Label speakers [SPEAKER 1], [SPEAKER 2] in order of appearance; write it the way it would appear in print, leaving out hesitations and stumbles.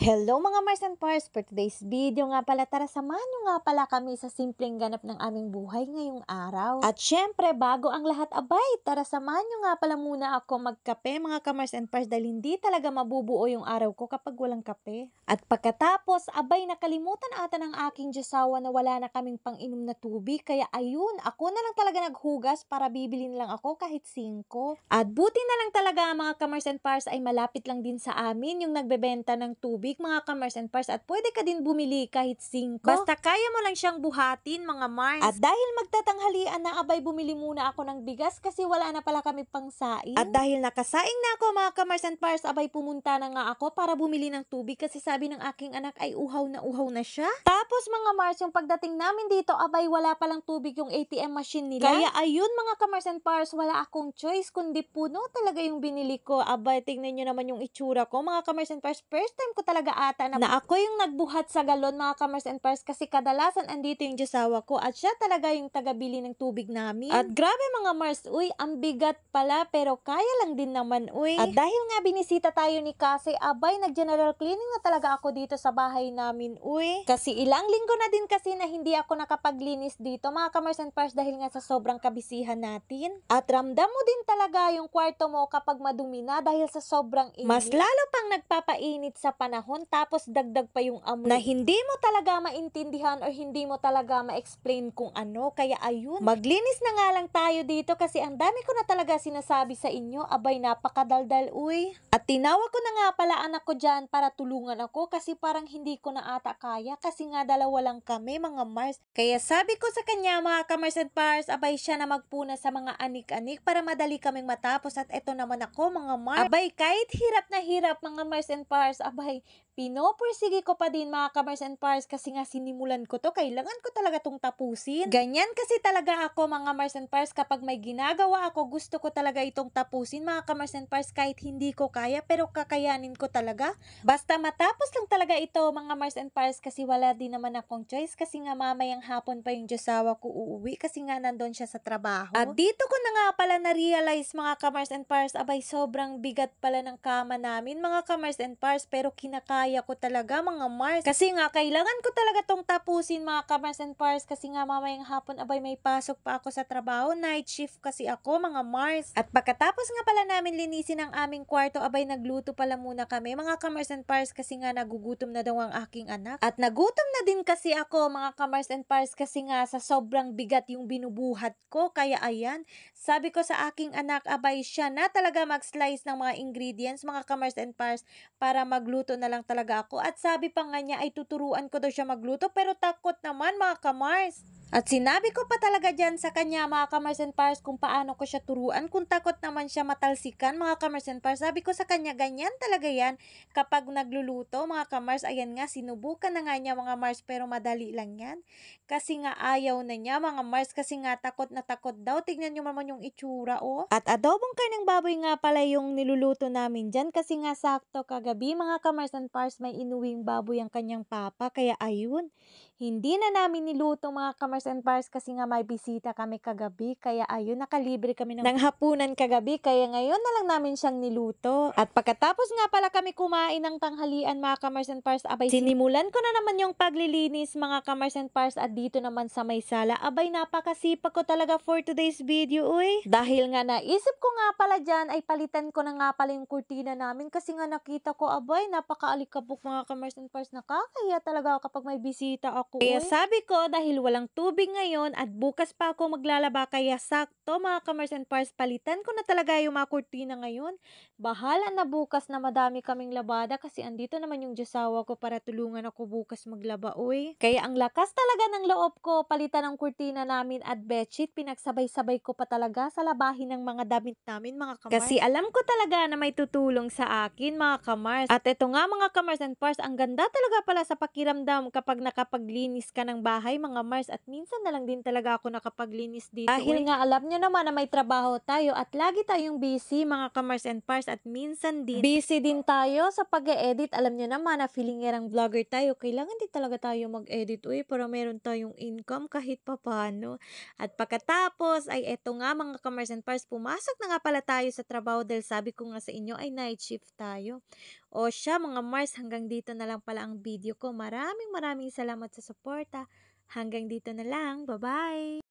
[SPEAKER 1] Hello mga Mars and Pars! For today's video nga pala, tara samahan nyo nga pala kami sa simpleng ganap ng aming buhay ngayong araw. At syempre, bago ang lahat abay, tara samahan nyo nga pala muna ako magkape mga ka-Mars and Pars dahil hindi talaga mabubuo yung araw ko kapag walang kape. At pagkatapos, abay nakalimutan ata ng aking Diyosawa na wala na kaming pang-inom na tubig, kaya ayun, ako na lang talaga naghugas para bibili na lang ako kahit 5. At buti na lang talaga mga ka-Mars and Pars ay malapit lang din sa amin yung nagbebenta ng tubig mga ka-Mars and Pars at pwede ka din bumili kahit 5. Basta kaya mo lang siyang buhatin mga Mars. At dahil magtatanghalian na abay bumili muna ako ng bigas kasi wala na pala kami pang saing. At dahil nakasaing na ako mga ka-Mars and Pars abay pumunta na nga ako para bumili ng tubig kasi sabi ng aking anak ay uhaw na siya. Tapos mga Mars yung pagdating namin dito abay wala palang tubig yung ATM machine nila. Kaya ayun mga ka-Mars and Pars wala akong choice kundi puno talaga yung binili ko. Abay tignan nyo naman yung itsura ko mga ka-Mars and Pars. First time ko talaga ata na ako yung nagbuhat sa galon mga ka-Mars and Pars kasi kadalasan andito yung Diyosawa ko at siya talaga yung tagabili ng tubig namin. At grabe mga Mars, uy, ang bigat pala pero kaya lang din naman uy. At dahil nga binisita tayo ni Kasi, abay nag-general cleaning na talaga ako dito sa bahay namin uy. Kasi ilang linggo na din kasi na hindi ako nakapaglinis dito mga ka-Mars and Pars dahil nga sa sobrang kabisihan natin. At ramdam mo din talaga yung kwarto mo kapag madumi na dahil sa sobrang init. Mas lalo pang nagpapainit sa panahon tapos dagdag pa yung amoy na hindi mo talaga maintindihan or hindi mo talaga ma-explain kung ano. Kaya ayun, maglinis na nga lang tayo dito kasi ang dami ko na talaga sinasabi sa inyo. Abay napakadaldal uy. At tinawag ko na nga pala anak ko dyan para tulungan ako kasi parang hindi ko na ata kaya kasi nga dalawa lang kami mga Mars. Kaya sabi ko sa kanya mga ka-Mars and Pars abay siya na magpuna sa mga anik-anik para madali kaming matapos. At eto naman ako mga Mars. Abay kahit hirap na hirap mga Mars and Pars abay pinopursige ko pa din mga ka-Mars and Pars kasi nga sinimulan ko to, kailangan ko talaga tong tapusin. Ganyan kasi talaga ako mga Mars and Pars kapag may ginagawa ako gusto ko talaga itong tapusin mga ka-Mars and Pars kahit hindi ko kaya pero kakayanin ko talaga. Basta matapos lang talaga ito mga Mars and Pars kasi wala din naman akong choice kasi nga mamayang hapon pa yung Diyosawa ko uuwi kasi nga nandun siya sa trabaho. At dito ko na nga pala na-realize mga ka-Mars and Pars abay sobrang bigat pala ng kama namin mga ka-Mars and Pars pero kinakaya ko talaga mga Mars. Kasi nga kailangan ko talaga tong tapusin mga ka-Mars and Pars kasi nga mamayang hapon abay may pasok pa ako sa trabaho. Night shift kasi ako mga Mars. At pagkatapos nga pala namin linisin ang aming kwarto abay nagluto pala muna kami mga ka-Mars and Pars kasi nga nagugutom na daw ang aking anak. At nagutom na din kasi ako mga ka-Mars and Pars kasi nga sa sobrang bigat yung binubuhat ko. Kaya ayan, sabi ko sa aking anak abay siya na talaga mag-slice ng mga ingredients mga ka-Mars and Pars para magluto na lang talaga ako. At sabi pa nga niya ay tuturuan ko daw siya magluto pero takot naman mga ka-Mars. At sinabi ko pa talaga dyan sa kanya mga ka-Mars and Pars kung paano ko siya turuan kung takot naman siya matalsikan mga ka-Mars and Pars. Sabi ko sa kanya ganyan talaga yan kapag nagluluto mga ka-Mars. Ayan nga sinubukan na nga niya mga Mars pero madali lang yan. Kasi nga ayaw na niya mga Mars kasi nga takot na takot daw. Tignan nyo naman yung itsura oh. At adobong karneng baboy nga pala yung niluluto namin dyan kasi nga sakto kagabi mga ka-Mars and Pars may inuwing baboy ang kanyang papa. Kaya ayun, hindi na namin niluto mga ka-Mars and Pars kasi nga may bisita kami kagabi. Kaya ayun, nakalibre kami ng hapunan kagabi. Kaya ngayon na lang namin siyang niluto. At pagkatapos nga pala kami kumain ng tanghalian mga ka-Mars and Pars, abay sinimulan ko na naman yung paglilinis mga ka-Mars and Pars. At dito naman sa may sala, abay napakasipag ko talaga for today's video uy. Dahil nga naisip ko nga pala dyan ay palitan ko na nga pala yung kurtina namin kasi nga nakita ko abay napakaalikabok mga ka-Mars and Pars. Nakakahiya talaga kapag may bisita ako. Kaya sabi ko dahil walang tubig ngayon at bukas pa ako maglalaba kaya sakto mga ka-Mars and Pars palitan ko na talaga yung mga kurtina ngayon. Bahala na bukas na madami kaming labada kasi andito naman yung Diyosawa ko para tulungan ako bukas maglaba uy. Kaya ang lakas talaga ng loob ko palitan ng kurtina namin at bedsheet. Pinagsabay-sabay ko pa talaga sa labahin ng mga damit namin mga ka-Mars. Kasi alam ko talaga na may tutulong sa akin mga ka-Mars. At ito nga mga ka-Mars and Pars ang ganda talaga pala sa pakiramdam kapag nakapaglinis ka ng bahay mga Mars. At minsan na lang din talaga ako nakapaglinis dito. Dahil nga alam nyo naman na may trabaho tayo at lagi tayong busy mga ka-Mars and Pars. At minsan din busy din tayo sa pag-e-edit. Alam nyo naman na feelingerang vlogger tayo. Kailangan din talaga tayo mag-edit uy para meron tayong income kahit papano. At pagkatapos ay eto nga mga ka-Mars and Pars, pumasok na nga pala tayo sa trabaho dahil sabi ko nga sa inyo ay night shift tayo. O siya mga Mars, hanggang dito na lang pala ang video ko. Maraming maraming salamat sa suporta. Hanggang dito na lang. Bye-bye!